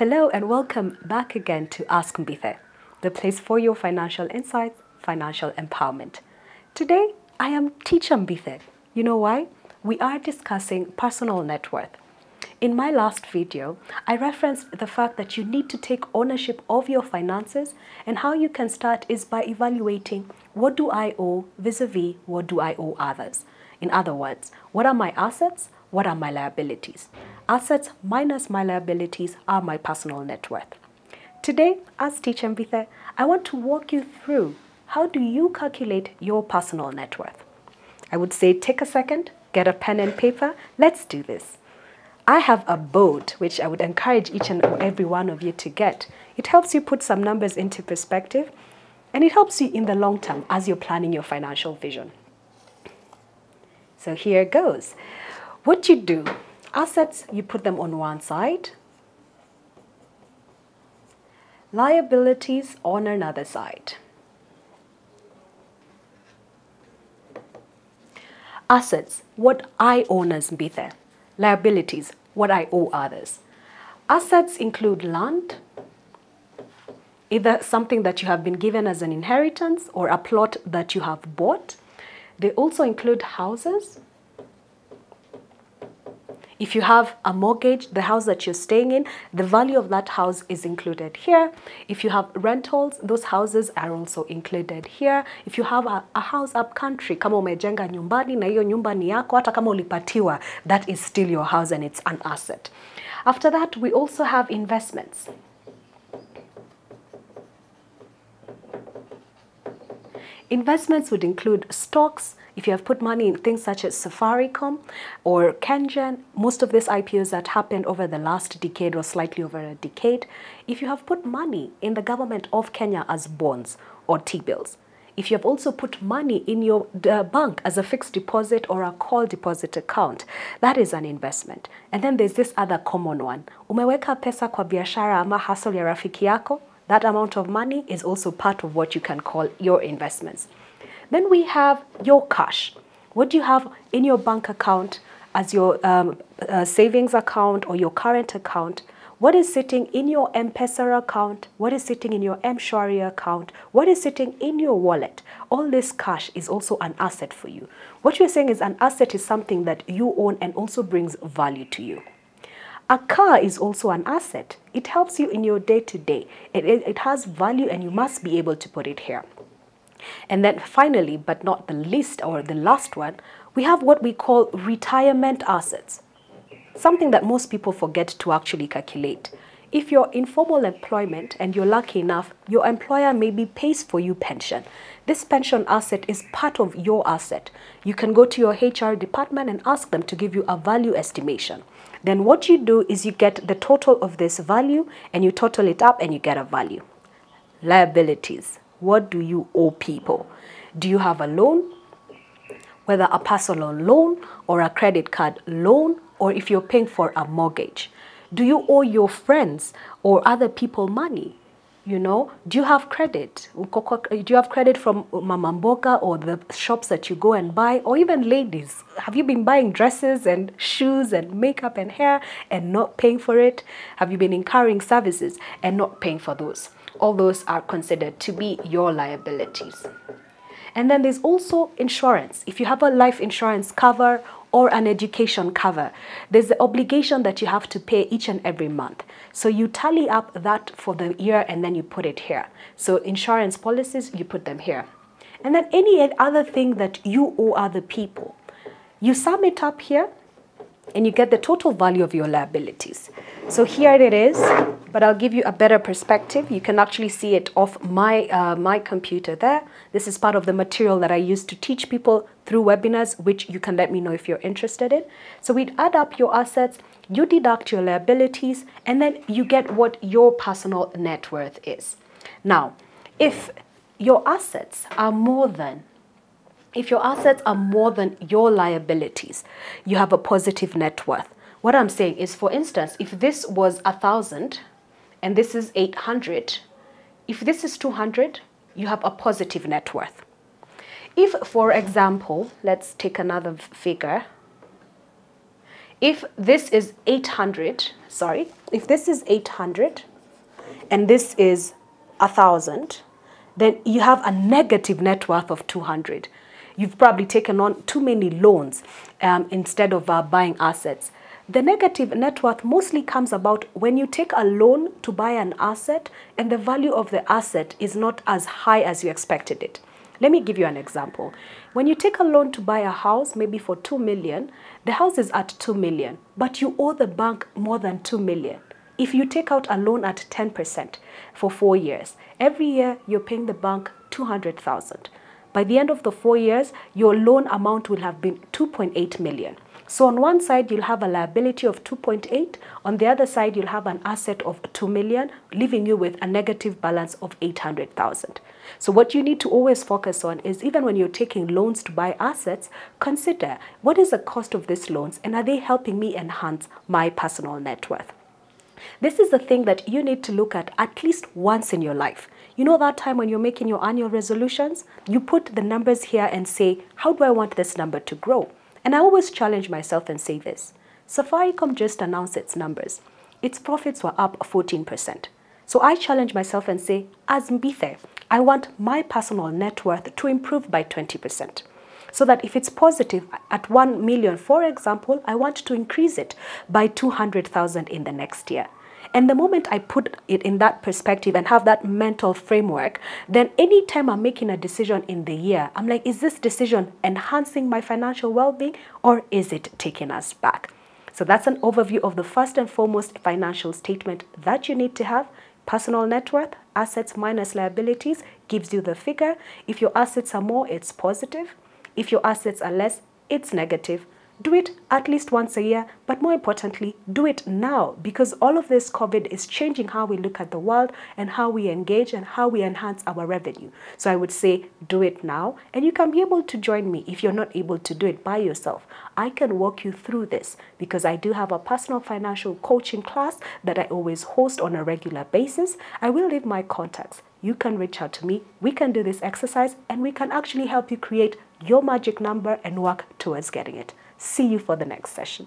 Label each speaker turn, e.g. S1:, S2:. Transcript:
S1: Hello and welcome back again to Ask Mbithe, the place for your financial insights, financial empowerment. Today, I am Teacher Mbithe. You know why? We are discussing personal net worth. In my last video, I referenced the fact that you need to take ownership of your finances, and how you can start is by evaluating what do I owe vis-a-vis what do I owe others. In other words, what are my assets? What are my liabilities? Assets minus my liabilities are my personal net worth. Today, as Teacher Mbithe, I want to walk you through how do you calculate your personal net worth. I would say take a second, get a pen and paper, let's do this. I have a board which I would encourage each and every one of you to get. It helps you put some numbers into perspective, and it helps you in the long term as you're planning your financial vision. So here goes. What you do, assets, you put them on one side, liabilities on another side. Assets, what I own as Mbithe. Liabilities, what I owe others. Assets include land, either something that you have been given as an inheritance or a plot that you have bought. They also include houses. If you have a mortgage, the house that you're staying in, the value of that house is included here. If you have rentals, those houses are also included here. If you have a house up country, kama umejenga nyumbani na hiyo nyumba ni yako, hata kama ulipatiwa, that is still your house and it's an asset. After that, we also have investments. Investments would include stocks. If you have put money in things such as Safaricom or Kengen, most of these IPOs that happened over the last decade or slightly over a decade, if you have put money in the government of Kenya as bonds or T-bills, if you have also put money in your bank as a fixed deposit or a call deposit account, that is an investment. And then there's this other common one. Umeweka pesa kwa biashara ama hustle ya rafiki yako, that amount of money is also part of what you can call your investments. Then we have your cash. What do you have in your bank account as your savings account or your current account? What is sitting in your M-Pesa account? What is sitting in your M-Shwari account? What is sitting in your wallet? All this cash is also an asset for you. What you're saying is an asset is something that you own and also brings value to you. A car is also an asset. It helps you in your day-to-day. It has value and you must be able to put it here. And then finally, but not the least or the last one, we have what we call retirement assets. Something that most people forget to actually calculate. If you're in formal employment and you're lucky enough, your employer maybe pays for you pension. This pension asset is part of your asset. You can go to your HR department and ask them to give you a value estimation. Then what you do is you get the total of this value and you total it up and you get a value. Liabilities. What do you owe people? Do you have a loan? Whether a personal loan or a credit card loan, or if you're paying for a mortgage. Do you owe your friends or other people money? You know, do you have credit? Do you have credit from Mama Mboga or the shops that you go and buy? Or even ladies, have you been buying dresses and shoes and makeup and hair and not paying for it? Have you been incurring services and not paying for those? All those are considered to be your liabilities. And then there's also insurance. If you have a life insurance cover or an education cover, there's the obligation that you have to pay each and every month. So you tally up that for the year and then you put it here. So insurance policies, you put them here. And then any other thing that you owe other people, you sum it up here and you get the total value of your liabilities. So here it is, but I'll give you a better perspective. You can actually see it off my computer there. This is part of the material that I use to teach people through webinars, which you can let me know if you're interested in. So we'd add up your assets, you deduct your liabilities, and then you get what your personal net worth is. Now, if your assets are more than your liabilities, you have a positive net worth. What I'm saying is, for instance, if this was 1,000 and this is 800, if this is 200, you have a positive net worth. If, for example, let's take another figure. If this is 800, if this is 800 and this is 1,000, then you have a negative net worth of 200. You've probably taken on too many loans instead of buying assets. The negative net worth mostly comes about when you take a loan to buy an asset and the value of the asset is not as high as you expected it. Let me give you an example. When you take a loan to buy a house, maybe for 2 million, the house is at 2 million, but you owe the bank more than 2 million. If you take out a loan at 10% for 4 years, every year you're paying the bank 200,000. By the end of the 4 years, your loan amount will have been 2.8 million. So on one side, you'll have a liability of 2.8. On the other side, you'll have an asset of 2 million, leaving you with a negative balance of 800,000. So what you need to always focus on is, even when you're taking loans to buy assets, consider what is the cost of these loans and are they helping me enhance my personal net worth? This is the thing that you need to look at least once in your life. You know that time when you're making your annual resolutions? You put the numbers here and say, how do I want this number to grow? And I always challenge myself and say this. Safaricom just announced its numbers. Its profits were up 14%. So I challenge myself and say, as Mbithe, I want my personal net worth to improve by 20%. So that if it's positive at 1 million, for example, I want to increase it by 200,000 in the next year. And the moment I put it in that perspective and have that mental framework, then anytime I'm making a decision in the year, I'm like, is this decision enhancing my financial well-being or is it taking us back? So that's an overview of the first and foremost financial statement that you need to have. Personal net worth, assets minus liabilities, gives you the figure. If your assets are more, it's positive. If your assets are less, it's negative. Do it at least once a year, but more importantly, do it now, because all of this COVID is changing how we look at the world and how we engage and how we enhance our revenue. So I would say do it now, and you can be able to join me if you're not able to do it by yourself. I can walk you through this because I do have a personal financial coaching class that I always host on a regular basis. I will leave my contacts. You can reach out to me. We can do this exercise and we can actually help you create your magic number and work towards getting it. See you for the next session.